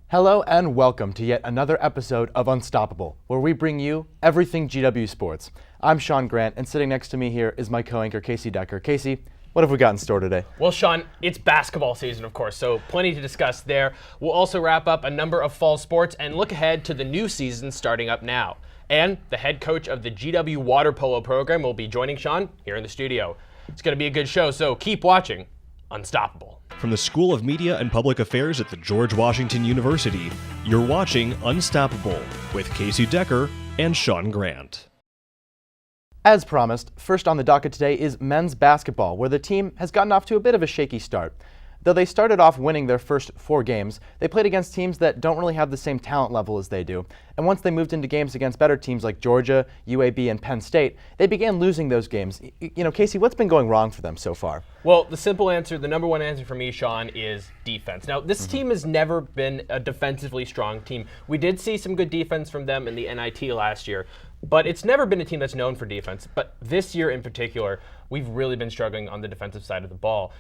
Hello and welcome to yet another episode of Unstoppable, where we bring you everything GW Sports. I'm Sean Grant, and sitting next to me here is my co-anchor Casey Decker. Casey, what have we got in store today? Well, Sean, it's basketball season, of course, so plenty to discuss there. We'll also wrap up a number of fall sports and look ahead to the new season starting up now. And the head coach of the GW Water Polo program will be joining Sean here in the studio. It's going to be a good show, so keep watching Unstoppable. From the School of Media and Public Affairs at the George Washington University, you're watching Unstoppable with Casey Decker and Sean Grant. As promised, first on the docket today is men's basketball, where the team has gotten off to a bit of a shaky start. Though they started off winning their first 4 games, they played against teams that don't really have the same talent level as they do. And once they moved into games against better teams like Georgia, UAB, and Penn State, they began losing those games. Casey, what's been going wrong for them so far? Well, the simple answer, the number one answer for me, Sean, is defense. Now, this team has never been a defensively strong team. We did see some good defense from them in the NIT last year, but it's never been a team that's known for defense. But this year in particular, we've really been struggling on the defensive side of the ball.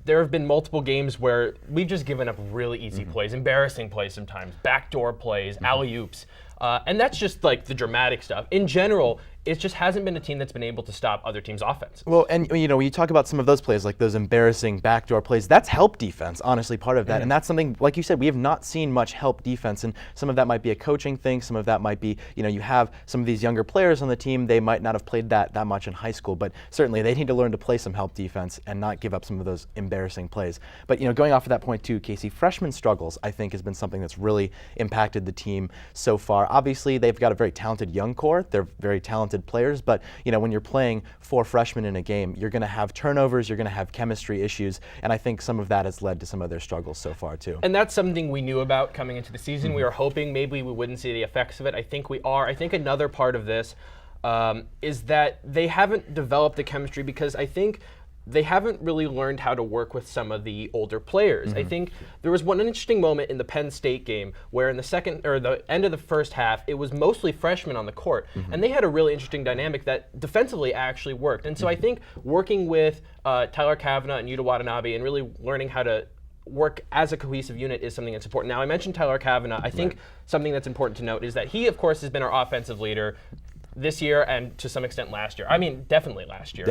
There have been multiple games where we've just given up really easy plays, embarrassing plays sometimes, backdoor plays, alley-oops. And that's just like the dramatic stuff. In general, it just hasn't been a team that's been able to stop other teams' offense. Well, and when you talk about some of those plays, like those embarrassing backdoor plays, that's help defense, honestly, part of that. And that's something, like you said, we have not seen much help defense. And some of that might be a coaching thing. Some of that might be, you have some of these younger players on the team. They might not have played that much in high school, but certainly they need to learn to play some help defense and not give up some of those embarrassing plays. But, going off of that point too, Casey, freshman struggles, I think, has been something that's really impacted the team so far. Obviously, they've got a very talented young core. They're very talented players, but when you're playing 4 freshmen in a game, you're going to have turnovers, you're going to have chemistry issues, and I think some of that has led to some of their struggles so far too. And that's something we knew about coming into the season. We were hoping maybe we wouldn't see the effects of it. I think we are. I think another part of this is that they haven't developed the chemistry because I think they haven't really learned how to work with some of the older players. I think there was one interesting moment in the Penn State game where in the end of the first half, it was mostly freshmen on the court, and they had a really interesting dynamic that defensively actually worked. And so I think working with Tyler Kavanaugh and Yuta Watanabe and really learning how to work as a cohesive unit is something that's important. Now, I mentioned Tyler Kavanaugh. I think something that's important to note is that he, of course, has been our offensive leader this year and to some extent last year. I mean, definitely last year.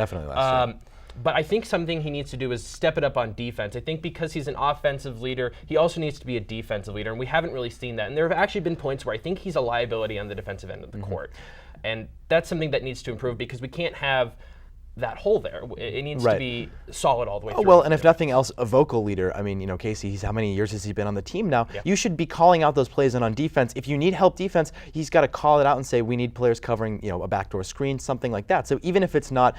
But I think something he needs to do is step it up on defense. I think because he's an offensive leader, he also needs to be a defensive leader, and we haven't really seen that. And there have actually been points where I think he's a liability on the defensive end of the court. And that's something that needs to improve because we can't have that hole there. It needs to be solid all the way through. Well, and if nothing else, a vocal leader. I mean, Casey, how many years has he been on the team now? You should be calling out those plays, and on defense, if you need help defense, he's got to call it out and say, we need players covering, a backdoor screen, something like that. So even if it's not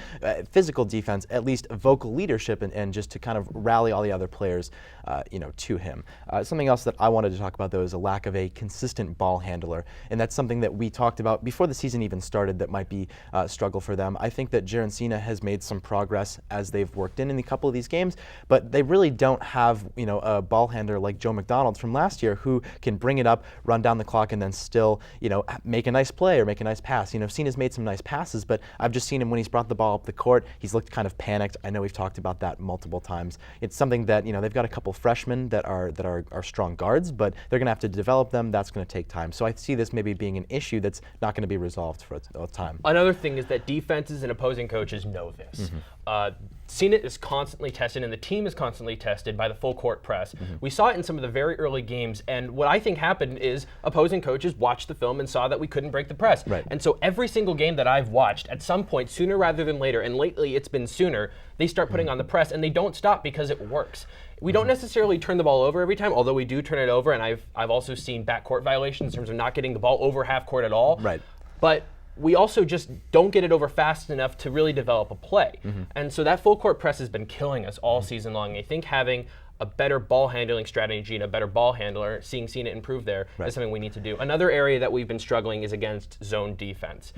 physical defense, at least vocal leadership and just to kind of rally all the other players, to him. Something else that I wanted to talk about, though, is a lack of a consistent ball handler, and that's something that we talked about before the season even started that might be a struggle for them. I think that Jaren Cena has made some progress as they've worked in a couple of these games, but they really don't have, a ball handler like Joe McDonald from last year who can bring it up, run down the clock, and then still, make a nice play or make a nice pass. Cena's made some nice passes, but I've just seen him when he's brought the ball up the court, he's looked kind of panicked. I know we've talked about that multiple times. It's something that, they've got a couple freshmen that are strong guards, but they're going to have to develop them. That's going to take time. So I see this maybe being an issue that's not going to be resolved for a time. Another thing is that defenses and opposing coaches know this. Cena is constantly tested, and the team is constantly tested by the full court press. We saw it in some of the very early games, and what I think happened is opposing coaches watched the film and saw that we couldn't break the press. And so every single game that I've watched, at some point, sooner rather than later, and lately it's been sooner, they start putting on the press, and they don't stop because it works. We don't necessarily turn the ball over every time, although we do turn it over, and I've also seen backcourt violations in terms of not getting the ball over half court at all. But we also just don't get it over fast enough to really develop a play. And so that full court press has been killing us all season long. I think having a better ball handling strategy and a better ball handler, seeing Cena improve there, is something we need to do. Another area that we've been struggling is against zone defense.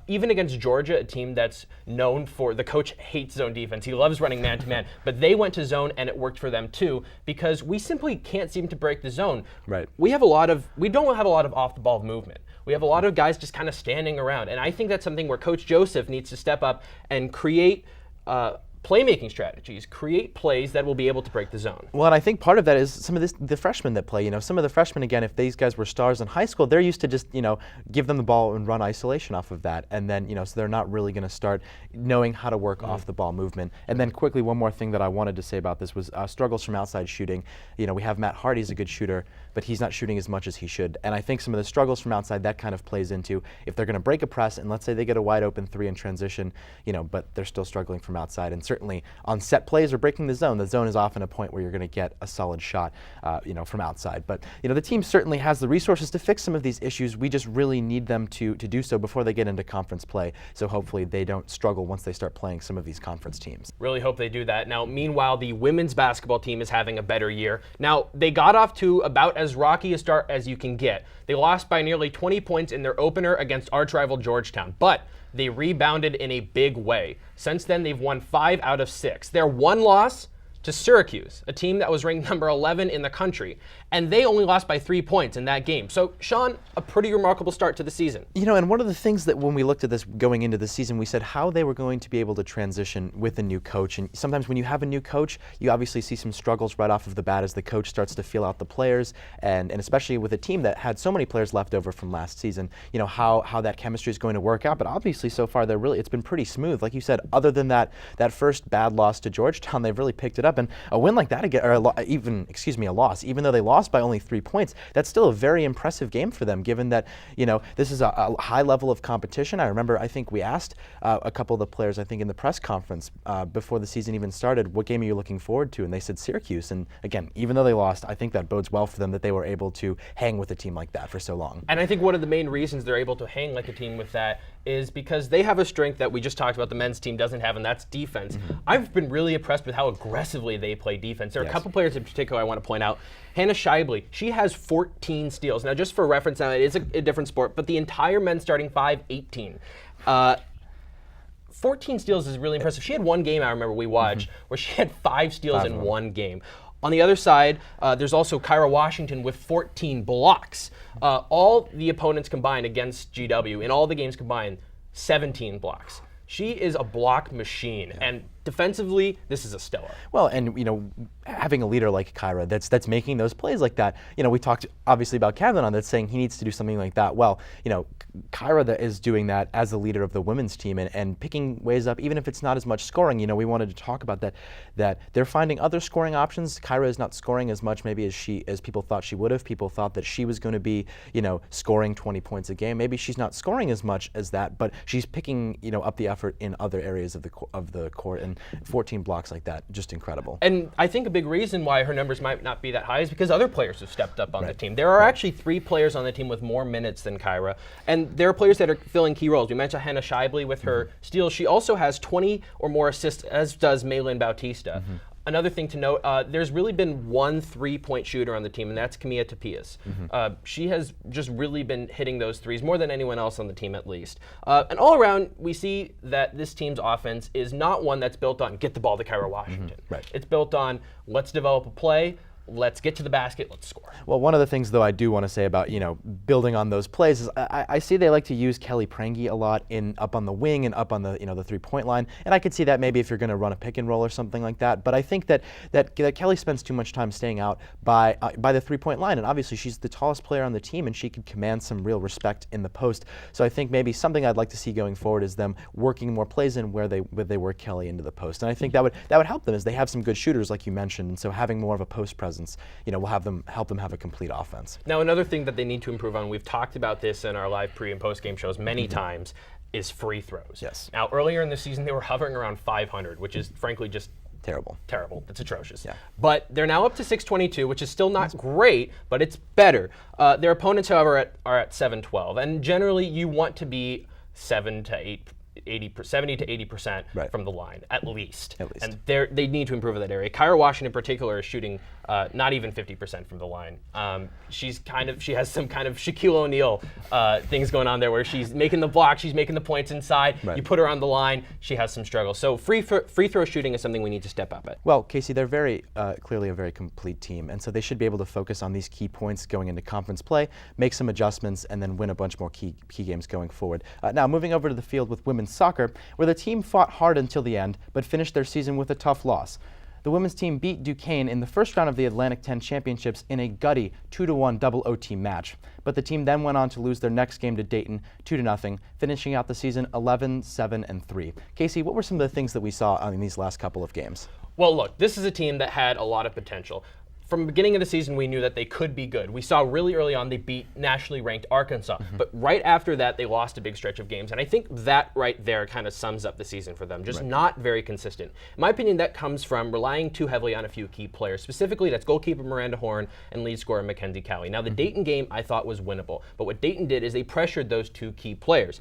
Even against Georgia, a team that's known for, the coach hates zone defense. He loves running man-to-man, but they went to zone and it worked for them too because we simply can't seem to break the zone. We don't have a lot of off-the-ball movement. We have a lot of guys just kind of standing around, and I think that's something where Coach Joseph needs to step up and create playmaking strategies, create plays that will be able to break the zone. Well, and I think part of that is some of the freshmen that play. Some of the freshmen, again, if these guys were stars in high school, they're used to just, give them the ball and run isolation off of that. And then, so they're not really going to start knowing how to work off the ball movement. And then quickly, one more thing that I wanted to say about this was struggles from outside shooting. We have Matt Hardy's a good shooter, but he's not shooting as much as he should. And I think some of the struggles from outside, that kind of plays into if they're going to break a press and let's say they get a wide open 3 in transition, but they're still struggling from outside. And certainly on set plays or breaking the zone is often a point where you're going to get a solid shot, from outside. But the team certainly has the resources to fix some of these issues. We just really need them to do so before they get into conference play. So hopefully they don't struggle once they start playing some of these conference teams. Really hope they do that. Now, meanwhile, the women's basketball team is having a better year. Now, they got off to about as rocky a start as you can get. They lost by nearly 20 points in their opener against arch rival Georgetown, but they rebounded in a big way. Since then, they've won 5 out of 6. Their one loss to Syracuse, a team that was ranked number 11 in the country, and they only lost by 3 points in that game. So, Sean, a pretty remarkable start to the season. And one of the things that when we looked at this going into the season, we said how they were going to be able to transition with a new coach. And sometimes when you have a new coach, you obviously see some struggles right off of the bat as the coach starts to feel out the players, and especially with a team that had so many players left over from last season, how that chemistry is going to work out. But obviously so far it's been pretty smooth. Like you said, other than that first bad loss to Georgetown, they've really picked it up. And a win like that, a loss, even though they lost by only 3 points, that's still a very impressive game for them, given that, this is a high level of competition. I think we asked a couple of the players, I think in the press conference before the season even started, what game are you looking forward to? And they said Syracuse. And again, even though they lost, I think that bodes well for them that they were able to hang with a team like that for so long. And I think one of the main reasons they're able to hang like a team with that is because they have a strength that we just talked about the men's team doesn't have, and that's defense. I've been really impressed with how aggressively they play defense. There are a couple players in particular I want to point out. Hannah Shively, she has 14 steals. Now, just for reference, now it is a different sport, but the entire men's starting 5, 18. 14 steals is really impressive. She had one game I remember we watched where she had 5 steals in one game. On the other side, there's also Kyra Washington with 14 blocks. All the opponents combined against GW, in all the games combined, 17 blocks. She is a block machine, and defensively, this is a stellar. Well, and having a leader like Kyra that's making those plays like that. We talked obviously about Kevin on that, saying he needs to do something like that. Well, Kyra that is doing that as the leader of the women's team and picking ways up, even if it's not as much scoring. We wanted to talk about that they're finding other scoring options. Kyra is not scoring as much maybe as people thought she would have. People thought that she was going to be scoring 20 points a game. Maybe she's not scoring as much as that, but she's picking up the effort in other areas of the court, and 14 blocks like that, just incredible. And I think a big reason why her numbers might not be that high is because other players have stepped up on the team. There are actually 3 players on the team with more minutes than Kyra, and there are players that are filling key roles. We mentioned Hannah Shively with her steals. She also has 20 or more assists, as does Maylin Bautista. Another thing to note, there's really been one 3-point shooter on the team, and that's Camilla Tapias. She has just really been hitting those threes more than anyone else on the team, at least. And all around, we see that this team's offense is not one that's built on get the ball to Kyra Washington. It's built on let's develop a play, let's get to the basket, let's score. Well, one of the things, though, I do want to say about, building on those plays is I see they like to use Kelly Prange a lot up on the wing and up on the, the 3-point line. And I could see that maybe if you're going to run a pick and roll or something like that. But I think that Kelly spends too much time staying out by the 3-point line. And obviously she's the tallest player on the team and she could command some real respect in the post. So I think maybe something I'd like to see going forward is them working more plays in where they work Kelly into the post. And I think that would help them as they have some good shooters like you mentioned. And so having more of a post presence, will help them have a complete offense. Now, another thing that they need to improve on, we've talked about this in our live pre and post game shows many times, is free throws. Yes. Now, earlier in the season, they were hovering around 500, which is frankly just terrible. It's atrocious. Yeah. But they're now up to 622, which is still not great, but it's better. Their opponents, however, are at 712, and generally you want to be 70 to 80% from the line, at least. And they need to improve in that area. Kyra Washington in particular is shooting not even 50% from the line. She has some kind of Shaquille O'Neal things going on there where she's making the block, she's making the points inside. Right. You put her on the line, she has some struggles. So free throw shooting is something we need to step up at. Well, Casey, they're very clearly a very complete team, and so they should be able to focus on these key points going into conference play, make some adjustments, and then win a bunch more key games going forward. Now, moving over to the field with women's soccer, where the team fought hard until the end, but finished their season with a tough loss. The women's team beat Duquesne in the first round of the Atlantic 10 Championships in a gutty 2-1 double OT match. But the team then went on to lose their next game to Dayton 2-0, finishing out the season 11-7-3. Casey, what were some of the things that we saw in these last couple of games? Well, look, this is a team that had a lot of potential. From the beginning of the season, we knew that they could be good. We saw really early on they beat nationally ranked Arkansas, but right after that, they lost a big stretch of games. And I think that right there kind of sums up the season for them. Just not very consistent. In my opinion, that comes from relying too heavily on a few key players. Specifically, that's goalkeeper Miranda Horn and lead scorer Mackenzie Cowie. Now, the Dayton game I thought was winnable, but what Dayton did is they pressured those two key players.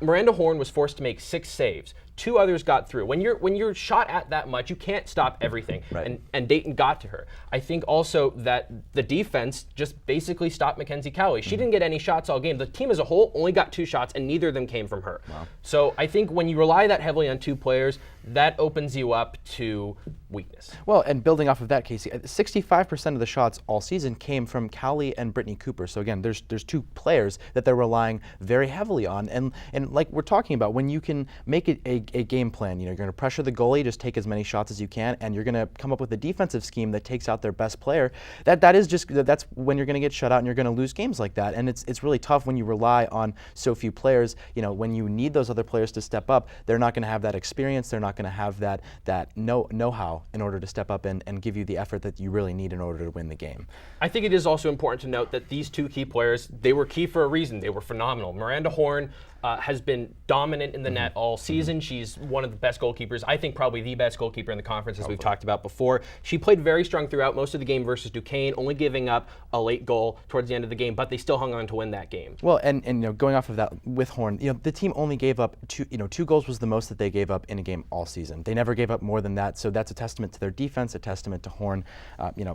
Miranda Horn was forced to make 6 saves. 2 others got through. When you're shot at that much, you can't stop everything. Right. And Dayton got to her. I think also that the defense just basically stopped Mackenzie Cowie. She didn't get any shots all game. The team as a whole only got 2 shots, and neither of them came from her. Wow. So I think when you rely that heavily on 2 players, that opens you up to weakness. Well, and building off of that, Casey, 65% of the shots all season came from Cowley and Brittany Cooper. So again, there's 2 players that they're relying very heavily on. And like we're talking about, when you can make it a game plan, you're going to pressure the goalie, just take as many shots as you can, and you're going to come up with a defensive scheme that takes out their best player. That's when you're going to get shut out and you're going to lose games like that. And it's really tough when you rely on so few players. When you need those other players to step up, they're not going to have that experience. They're not going to have that know-how in order to step up and give you the effort that you really need in order to win the game. I think it is also important to note that these 2 key players, they were key for a reason. They were phenomenal. Miranda Horn has been dominant in the net all season. She's one of the best goalkeepers. I think probably the best goalkeeper in the conference, as we've talked about before. She played very strong throughout most of the game versus Duquesne, only giving up a late goal towards the end of the game, but they still hung on to win that game. Well, and going off of that with Horn, the team only gave up 2 goals was the most that they gave up in a game all season. They never gave up more than that, so that's a testament to their defense, a testament to Horn.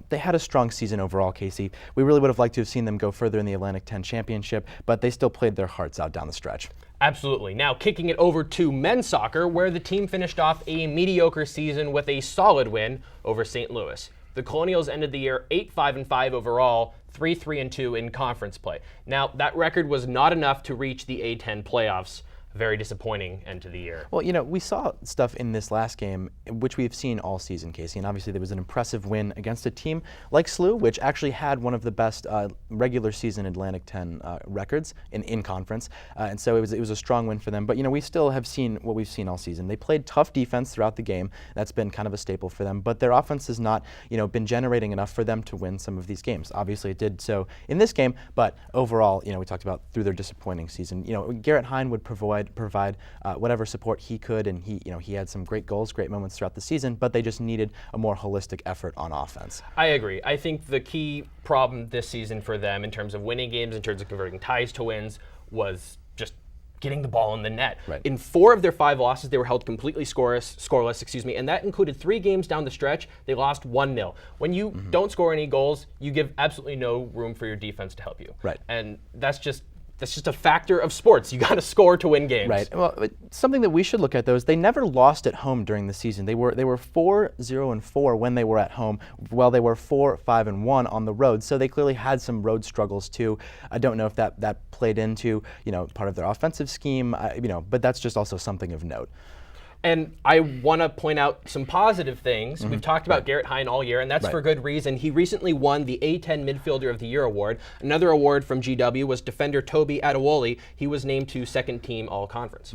They had a strong season overall, Casey. We really would have liked to have seen them go further in the Atlantic 10 Championship, but they still played their hearts out down the stretch. Absolutely. Now, kicking it over to men's soccer, where the team finished off a mediocre season with a solid win over St. Louis. The Colonials ended the year 8-5-5 overall, 3-3-2 in conference play. Now, that record was not enough to reach the A10 playoffs. Very disappointing end to the year. Well, we saw stuff in this last game, which we've seen all season, Casey, and obviously there was an impressive win against a team like SLU, which actually had one of the best regular season Atlantic 10 records in conference, and so it was a strong win for them. But we still have seen what we've seen all season. They played tough defense throughout the game. That's been kind of a staple for them, but their offense has not, been generating enough for them to win some of these games. Obviously, it did so in this game, but overall, we talked about through their disappointing season. Garrett Hine would provide whatever support he could, and he had some great goals, great moments throughout the season, but they just needed a more holistic effort on offense. I agree. I think the key problem this season for them in terms of winning games, in terms of converting ties to wins, was just getting the ball in the net. Right. In 4 of their 5 losses, they were held completely scoreless, and that included 3 games down the stretch. They lost 1-0. When you don't score any goals, you give absolutely no room for your defense to help you. Right. And that's just a factor of sports. You got to score to win games. Right. Well, something that we should look at, though, is they never lost at home during the season. They were 4-0-4 when they were at home, while they were 4-5-1 on the road. So they clearly had some road struggles too. I don't know if that played into part of their offensive scheme. But that's just also something of note. And I want to point out some positive things. We've talked about Garrett Hine all year, and that's for good reason. He recently won the A10 Midfielder of the Year award. Another award from GW was defender Toby Adewole. He was named to second team All-Conference.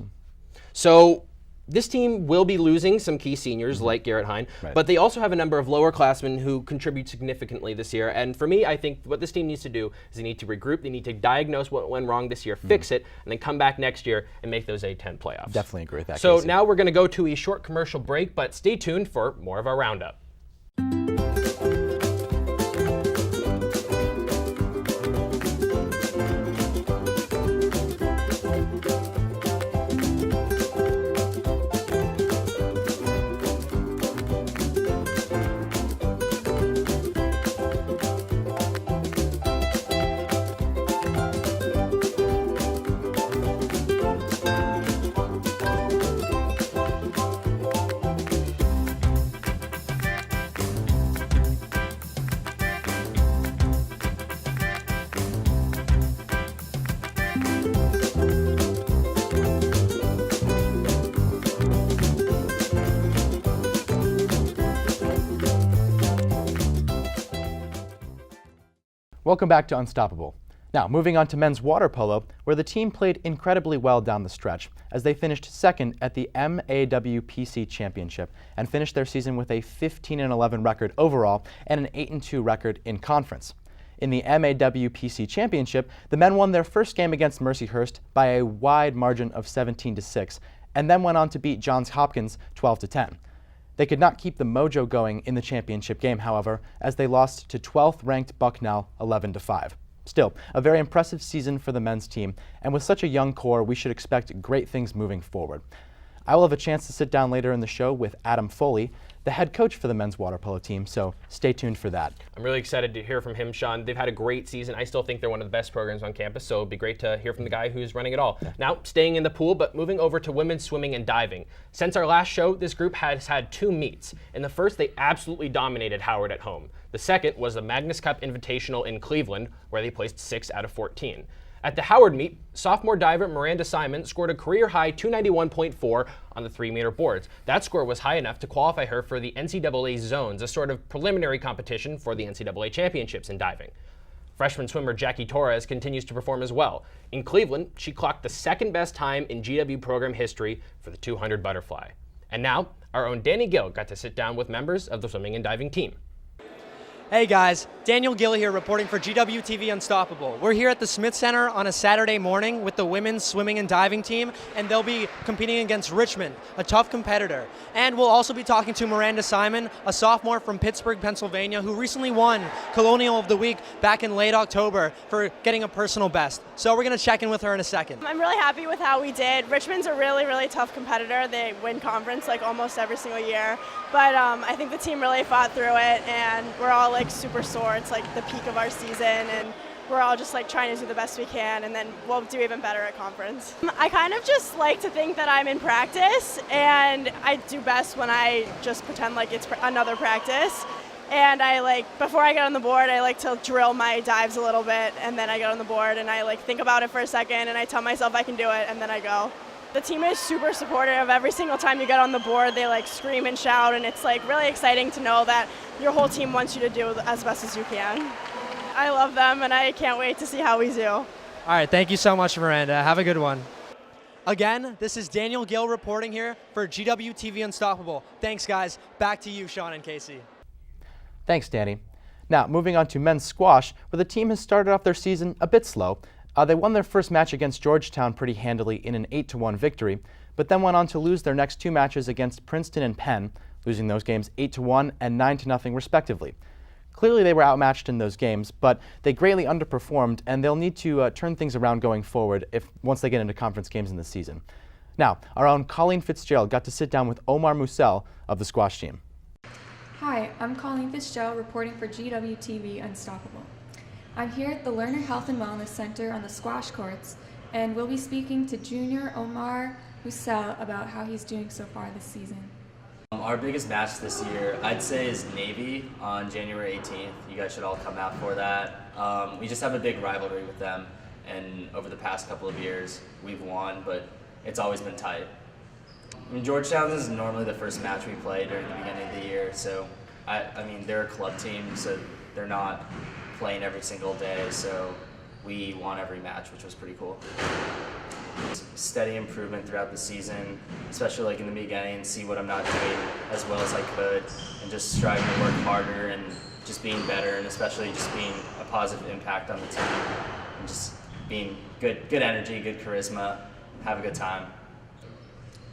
So this team will be losing some key seniors like Garrett Hine, but they also have a number of lower classmen who contribute significantly this year. And for me, I think what this team needs to do is they need to regroup, they need to diagnose what went wrong this year, fix it, and then come back next year and make those A10 playoffs. Definitely agree with that, So Casey. now we're going to go to a short commercial break, but stay tuned for more of our roundup. Welcome back to Unstoppable. Now, moving on to men's water polo, where the team played incredibly well down the stretch, as they finished second at the MAWPC Championship and finished their season with a 15-11 record overall and an 8-2 record in conference. In the MAWPC Championship, the men won their first game against Mercyhurst by a wide margin of 17-6, and then went on to beat Johns Hopkins 12-10. They could not keep the mojo going in the championship game, however, as they lost to 12th-ranked Bucknell 11-5. Still, a very impressive season for the men's team, and with such a young core, we should expect great things moving forward. I will have a chance to sit down later in the show with Adam Foley, the head coach for the men's water polo team, so stay tuned for that. I'm really excited to hear from him, Sean. They've had a great season. I still think they're one of the best programs on campus, so it'd be great to hear from the guy who's running it all. Yeah. Now, staying in the pool, but moving over to women's swimming and diving. Since our last show, this group has had 2 meets. In the first, they absolutely dominated Howard at home. The second was the Magnus Cup Invitational in Cleveland, where they placed 6 out of 14. At the Howard meet, sophomore diver Miranda Simon scored a career-high 291.4 on the 3-meter boards. That score was high enough to qualify her for the NCAA Zones, a sort of preliminary competition for the NCAA championships in diving. Freshman swimmer Jackie Torres continues to perform as well. In Cleveland, she clocked the second-best time in GW program history for the 200 butterfly. And now, our own Danny Gill got to sit down with members of the swimming and diving team. Hey guys, Daniel Gill here reporting for GWTV Unstoppable. We're here at the Smith Center on a Saturday morning with the women's swimming and diving team, and they'll be competing against Richmond, a tough competitor. And we'll also be talking to Miranda Simon, a sophomore from Pittsburgh, Pennsylvania, who recently won Colonial of the Week back in late October for getting a personal best. So we're going to check in with her in a second. I'm really happy with how we did. Richmond's a really, really tough competitor. They win conference like almost every single year. But I think the team really fought through it, and we're all like super sore. It's like the peak of our season, and we're all just like trying to do the best we can, and then we'll do even better at conference. I kind of just like to think that I'm in practice, and I do best when I just pretend like it's another practice. And I like, before I get on the board, I like to drill my dives a little bit, and then I get on the board and I like think about it for a second, and I tell myself I can do it, and then I go. The team is super supportive. Every single time you get on the board, they like scream and shout, and it's like really exciting to know that your whole team wants you to do as best as you can. I love them, and I can't wait to see how we do. All right, thank you so much, Miranda. Have a good one. Again, this is Daniel Gill reporting here for GWTV Unstoppable. Thanks, guys. Back to you, Sean and Casey. Thanks, Danny. Now, moving on to men's squash, where the team has started off their season a bit slow. They won their first match against Georgetown pretty handily in an 8-1 victory, but then went on to lose their next 2 matches against Princeton and Penn, losing those games 8-1 and 9-0 respectively. Clearly they were outmatched in those games, but they greatly underperformed, and they'll need to turn things around going forward once they get into conference games in the season. Now, our own Colleen Fitzgerald got to sit down with Omar Musel of the squash team. Hi, I'm Colleen Fitzgerald reporting for GWTV Unstoppable. I'm here at the Lerner Health and Wellness Center on the squash courts, and we'll be speaking to junior Omar Musel about how he's doing so far this season. Our biggest match this year, I'd say, is Navy on January 18th. You guys should all come out for that. We just have a big rivalry with them, and over the past couple of years, we've won, but it's always been tight. I mean, Georgetown is normally the first match we play during the beginning of the year, so I mean, they're a club team, so they're not playing every single day, so we won every match, which was pretty cool. Steady improvement throughout the season, especially like in the beginning, see what I'm not doing as well as I could, and just striving to work harder and just being better, and especially just being a positive impact on the team, and just being good energy, good charisma, have a good time.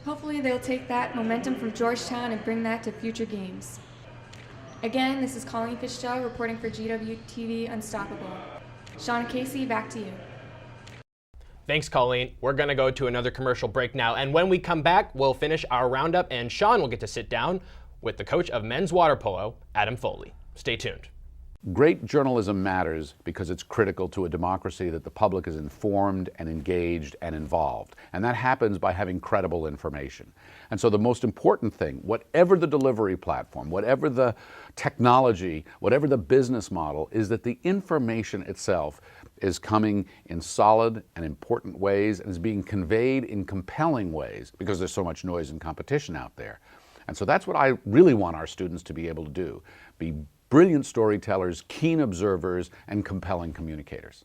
Hopefully they'll take that momentum from Georgetown and bring that to future games. Again, this is Colleen Fitzgerald reporting for GWTV Unstoppable. Sean and Casey, back to you. Thanks, Colleen. We're going to go to another commercial break now, and when we come back, we'll finish our roundup, and Sean will get to sit down with the coach of men's water polo, Adam Foley. Stay tuned. Great journalism matters because it's critical to a democracy that the public is informed and engaged and involved. And that happens by having credible information. And so the most important thing, whatever the delivery platform, whatever the technology, whatever the business model, is that the information itself is coming in solid and important ways and is being conveyed in compelling ways because there's so much noise and competition out there. And so that's what I really want our students to be able to do. Be brilliant storytellers, keen observers, and compelling communicators.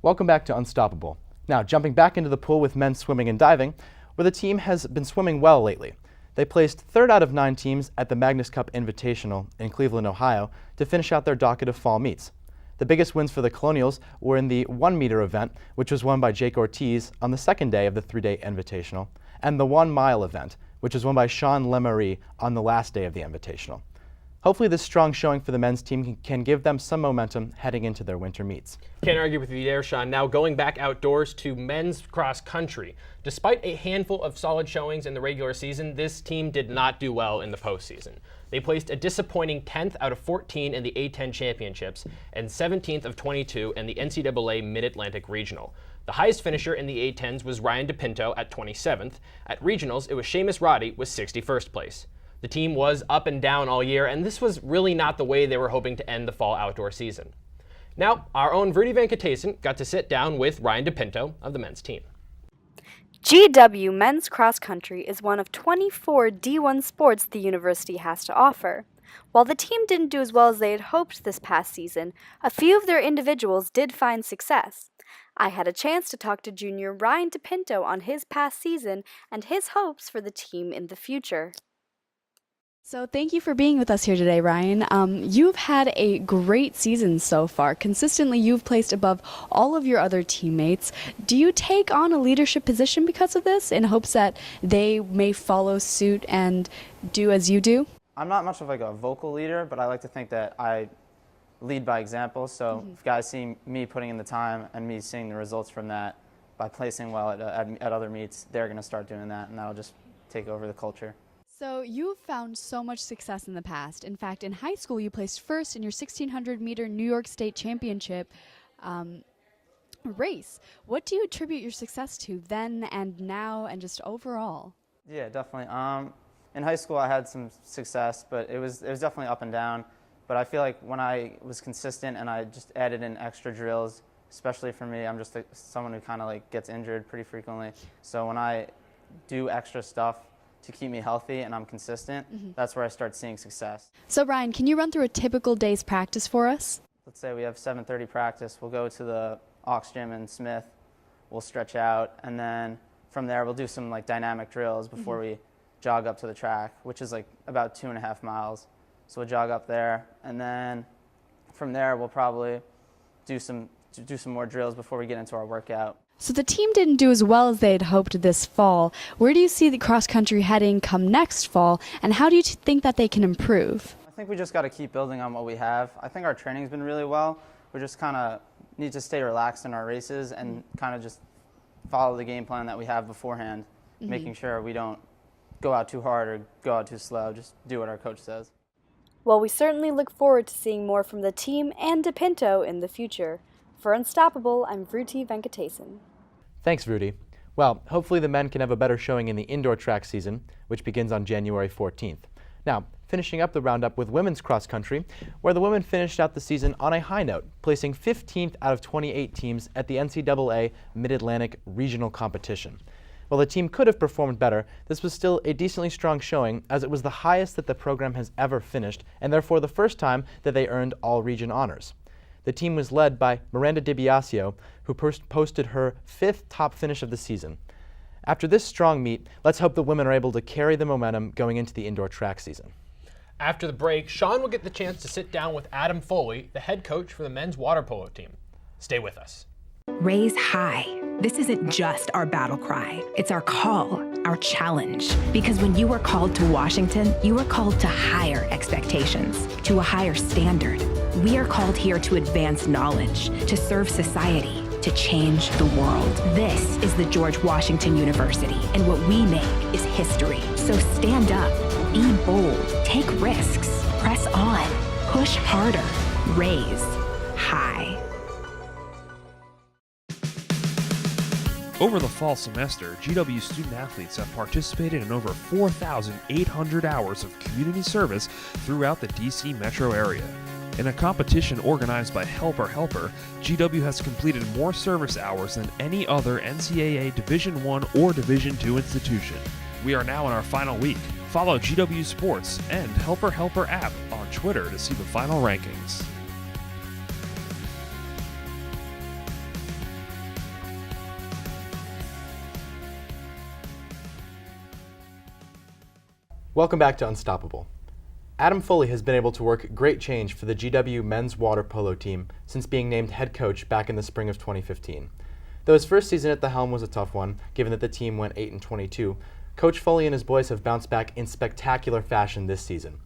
Welcome back to Unstoppable. Now, jumping back into the pool with men's swimming and diving, where the team has been swimming well lately. They placed third out of 9 teams at the Magnus Cup Invitational in Cleveland, Ohio, to finish out their docket of fall meets. The biggest wins for the Colonials were in the 1-meter event, which was won by Jake Ortiz on the second day of the 3-day Invitational, and the 1-mile event, which was won by Sean Lemery on the last day of the Invitational. Hopefully this strong showing for the men's team can give them some momentum heading into their winter meets. Can't argue with you there, Sean. Now going back outdoors to men's cross country. Despite a handful of solid showings in the regular season, this team did not do well in the postseason. They placed a disappointing 10th out of 14 in the A10 championships and 17th of 22 in the NCAA Mid-Atlantic Regional. The highest finisher in the A10s was Ryan DePinto at 27th. At regionals, it was Seamus Roddy with 61st place. The team was up and down all year, and this was really not the way they were hoping to end the fall outdoor season. Now, our own Rudy Venkatesan got to sit down with Ryan DePinto of the men's team. GW men's cross country is one of 24 D1 sports the university has to offer. While the team didn't do as well as they had hoped this past season, a few of their individuals did find success. I had a chance to talk to junior Ryan DePinto on his past season and his hopes for the team in the future. So thank you for being with us here today, Ryan. You've had a great season so far. Consistently, you've placed above all of your other teammates. Do you take on a leadership position because of this, in hopes that they may follow suit and do as you do? I'm not much of like a vocal leader, but I like to think that I lead by example. So if guys see me putting in the time and me seeing the results from that by placing well at other meets, they're going to start doing that, and that'll just take over the culture. So you've found so much success in the past. In fact, in high school, you placed first in your 1,600-meter New York State Championship race. What do you attribute your success to then and now and just overall? Yeah, definitely. In high school, I had some success, but it was definitely up and down. But I feel like when I was consistent and I just added in extra drills, especially for me, I'm just someone who kind of like gets injured pretty frequently. So when I do extra stuff to keep me healthy and I'm consistent, that's where I start seeing success. So Ryan, can you run through a typical day's practice for us? Let's say we have 7:30 practice. We'll go to the Aux Gym in Smith. We'll stretch out, and then from there we'll do some like dynamic drills before we jog up to the track, which is like about 2.5 miles. So we'll jog up there, and then from there we'll probably do some more drills before we get into our workout. So the team didn't do as well as they had hoped this fall. Where do you see the cross country heading come next fall, and how do you think that they can improve? I think we just got to keep building on what we have. I think our training's been really well. We just kind of need to stay relaxed in our races and kind of just follow the game plan that we have beforehand, making sure we don't go out too hard or go out too slow. Just do what our coach says. Well, we certainly look forward to seeing more from the team and DePinto in the future. For Unstoppable, I'm Rudy Venkatesan. Thanks, Rudy. Well, hopefully the men can have a better showing in the indoor track season, which begins on January 14th. Now, finishing up the roundup with women's cross country, where the women finished out the season on a high note, placing 15th out of 28 teams at the NCAA Mid-Atlantic Regional Competition. While the team could have performed better, this was still a decently strong showing, as it was the highest that the program has ever finished, and therefore the first time that they earned all-region honors. The team was led by Miranda DiBiasio, who posted her 5th top finish of the season. After this strong meet, let's hope the women are able to carry the momentum going into the indoor track season. After the break, Sean will get the chance to sit down with Adam Foley, the head coach for the men's water polo team. Stay with us. Raise high. This isn't just our battle cry. It's our call, our challenge. Because when you are called to Washington, you are called to higher expectations, to a higher standard. We are called here to advance knowledge, to serve society, to change the world. This is the George Washington University, and what we make is history. So stand up, be bold, take risks, press on, push harder, raise high. Over the fall semester, GW student-athletes have participated in over 4,800 hours of community service throughout the D.C. metro area. In a competition organized by Help Our Helper, GW has completed more service hours than any other NCAA Division I or Division II institution. We are now in our final week. Follow GW Sports and Helper app on Twitter to see the final rankings. Welcome back to Unstoppable. Adam Foley has been able to work great change for the GW men's water polo team since being named head coach back in the spring of 2015. Though his first season at the helm was a tough one, given that the team went 8-22, Coach Foley and his boys have bounced back in spectacular fashion this season.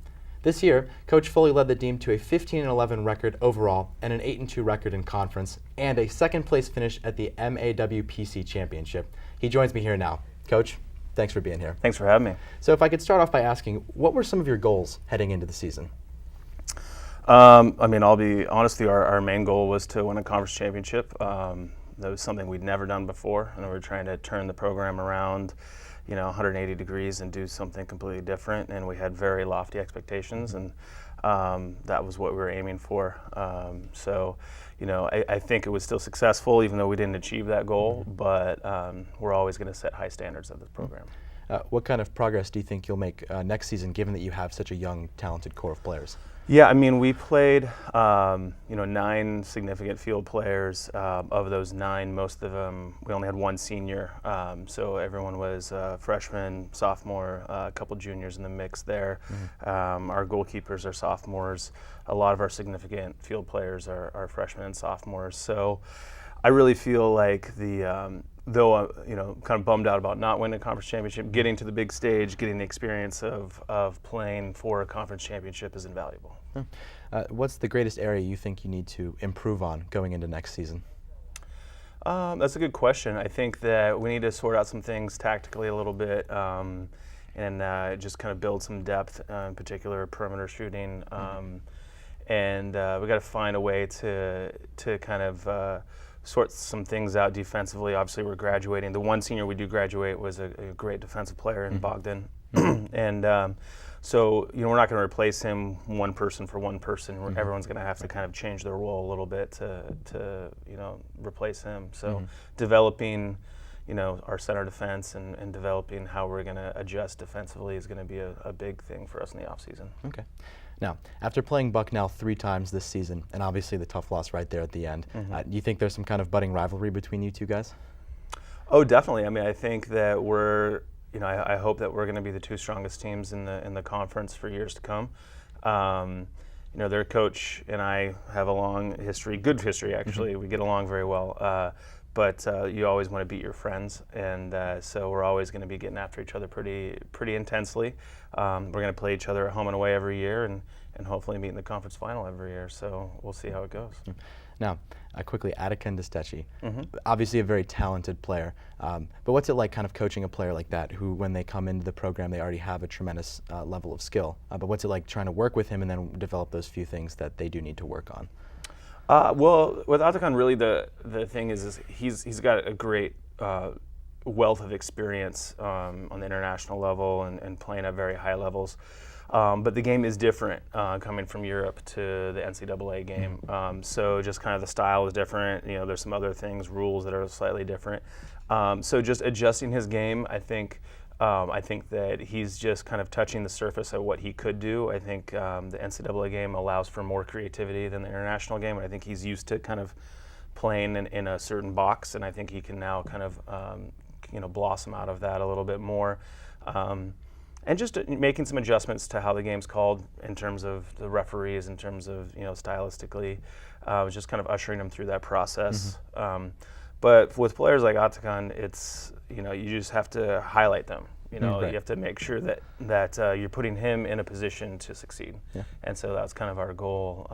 This year, Coach Foley led the team to a 15-11 record overall and an 8-2 record in conference, and a second-place finish at the MAWPC Championship. He joins me here now. Coach, thanks for being here. Thanks for having me. So if I could start off by asking, what were some of your goals heading into the season? I'll be honest with you, our main goal was to win a conference championship. That was something we'd never done before, and we were trying to turn the program around, 180 degrees and do something completely different, and we had very lofty expectations, and that was what we were aiming for. I think it was still successful, even though we didn't achieve that goal, but we're always going to set high standards of this program. What kind of progress do you think you'll make next season, given that you have such a young, talented core of players? Yeah, we played, 9 significant field players. Of those 9, most of them, we only had one senior. So everyone was freshman, sophomore, a couple juniors in the mix there. Our goalkeepers are sophomores. A lot of our significant field players are freshmen and sophomores. So I really feel like though kind of bummed out about not winning a conference championship, getting to the big stage, getting the experience of playing for a conference championship is invaluable. What's the greatest area you think you need to improve on going into next season? That's a good question. I think that we need to sort out some things tactically a little bit, and just kind of build some depth, in particular perimeter shooting. And we got to find a way to kind of sort some things out defensively. Obviously, we're graduating. The one senior we do graduate was a great defensive player in Bogdan. And so, we're not going to replace him one person for one person. Everyone's going to have to kind of change their role a little bit to replace him. So developing, our center defense and developing how we're going to adjust defensively is going to be a big thing for us in the offseason. Okay. Now, after playing Bucknell 3 times this season, and obviously the tough loss right there at the end, do you think there's some kind of budding rivalry between you two guys? Oh, definitely. I think that we're, I hope that we're going to be the 2 strongest teams in the conference for years to come. Their coach and I have a long history, good history actually. We get along very well. But you always want to beat your friends, and so we're always going to be getting after each other pretty intensely. We're going to play each other at home and away every year, and hopefully meet in the conference final every year. So we'll see how it goes. Now, quickly, Attica Ndestechi, obviously a very talented player, but what's it like kind of coaching a player like that who, when they come into the program, they already have a tremendous level of skill, but what's it like trying to work with him and then develop those few things that they do need to work on? Well, with Atakan, really the thing is he's got a great wealth of experience on the international level and playing at very high levels. But the game is different coming from Europe to the NCAA game. So just kind of the style is different. There's some other things, rules that are slightly different. So just adjusting his game, I think that he's just kind of touching the surface of what he could do. I think the NCAA game allows for more creativity than the international game. And I think he's used to kind of playing in a certain box, and I think he can now kind of blossom out of that a little bit more. And just making some adjustments to how the game's called in terms of the referees, in terms of stylistically, just kind of ushering them through that process. But with players like Atakan, it's you just have to highlight them. Right. You have to make sure that you're putting him in a position to succeed. Yeah. And so that's kind of our goal,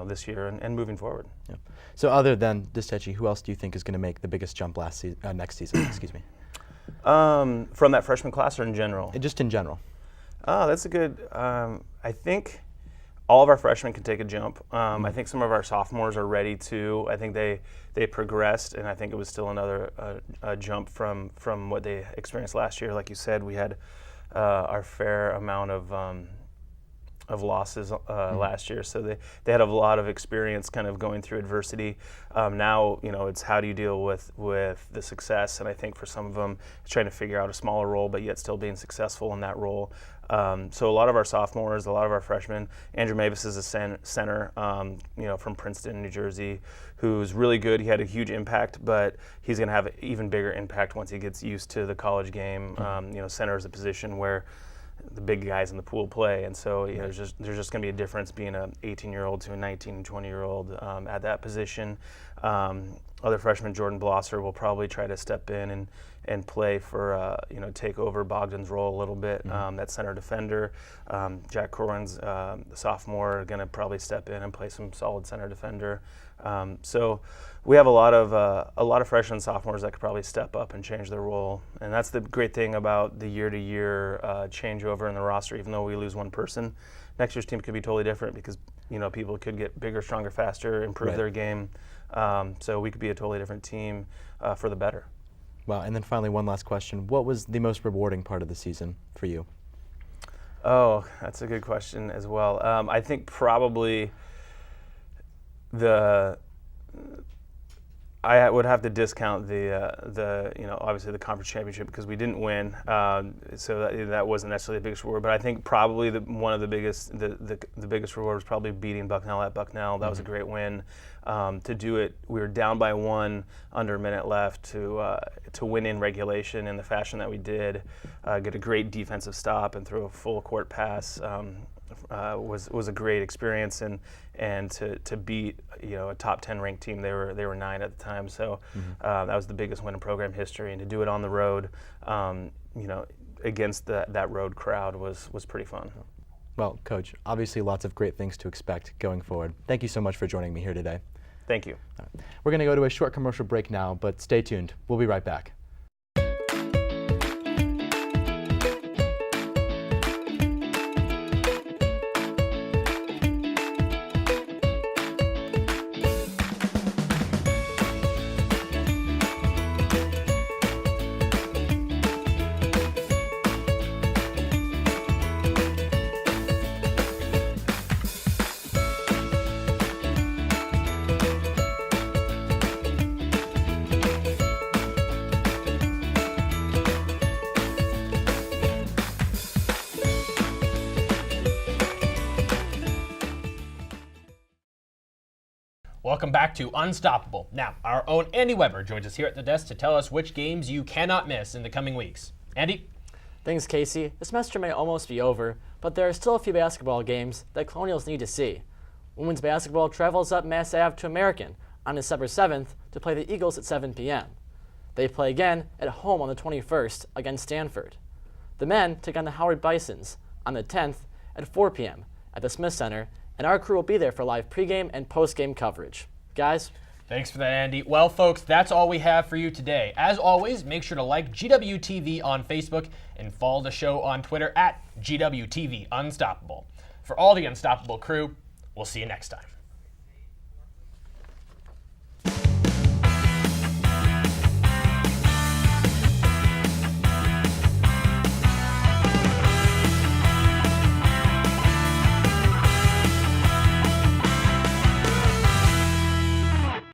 this year and moving forward. Yeah. So other than Ndestechi, who else do you think is going to make the biggest jump next season? Excuse me. From that freshman class or in general? Just in general. Oh, that's a good. I think all of our freshmen can take a jump. I think some of our sophomores are ready too. I think they progressed, and I think it was still another jump from what they experienced last year. Like you said, we had our fair amount of losses last year, so they had a lot of experience kind of going through adversity. Now, it's how do you deal with the success, and I think for some of them, it's trying to figure out a smaller role, but yet still being successful in that role. So a lot of our sophomores, a lot of our freshmen, Andrew Mavis is a center, from Princeton, New Jersey, who's really good. He had a huge impact, but he's going to have an even bigger impact once he gets used to the college game. Center is a position where the big guys in the pool play, and so there's just going to be a difference being an 18-year-old to a 19 and 20-year-old at that position. Other freshman Jordan Blosser will probably try to step in and play for take over Bogdan's role a little bit. That center defender. Jack Corwin's the sophomore, going to probably step in and play some solid center defender. So we have a lot of freshmen and sophomores that could probably step up and change their role, and that's the great thing about the year-to-year changeover in the roster. Even though we lose one person, next year's team could be totally different because people could get bigger, stronger, faster, improve their game. So we could be a totally different team for the better. Wow, and then finally, one last question. What was the most rewarding part of the season for you? Oh, that's a good question as well. I think probably I would have to discount the obviously the conference championship because we didn't win, so that wasn't necessarily the biggest reward. But I think probably one of the biggest reward was probably beating Bucknell at Bucknell. That was a great win. To do it, we were down by 1 under a minute left to win in regulation in the fashion that we did, get a great defensive stop and throw a full court pass. Was a great experience, and to beat a top 10 ranked team. They were 9 at the time, so that was the biggest win in program history. And to do it on the road, against that road crowd was pretty fun. Well, Coach, obviously lots of great things to expect going forward. Thank you so much for joining me here today. Thank you. We're going to go to a short commercial break now, but stay tuned. We'll be right back. Welcome back to Unstoppable. Now, our own Andy Weber joins us here at the desk to tell us which games you cannot miss in the coming weeks. Andy? Thanks, Casey. The semester may almost be over, but there are still a few basketball games that Colonials need to see. Women's basketball travels up Mass Ave to American on December 7th to play the Eagles at 7 p.m. They play again at home on the 21st against Stanford. The men take on the Howard Bisons on the 10th at 4 p.m. at the Smith Center, and our crew will be there for live pregame and postgame coverage. Guys? Thanks for that, Andy. Well, folks, that's all we have for you today. As always, make sure to like GWTV on Facebook and follow the show on Twitter at GWTV Unstoppable. For all the Unstoppable crew, we'll see you next time.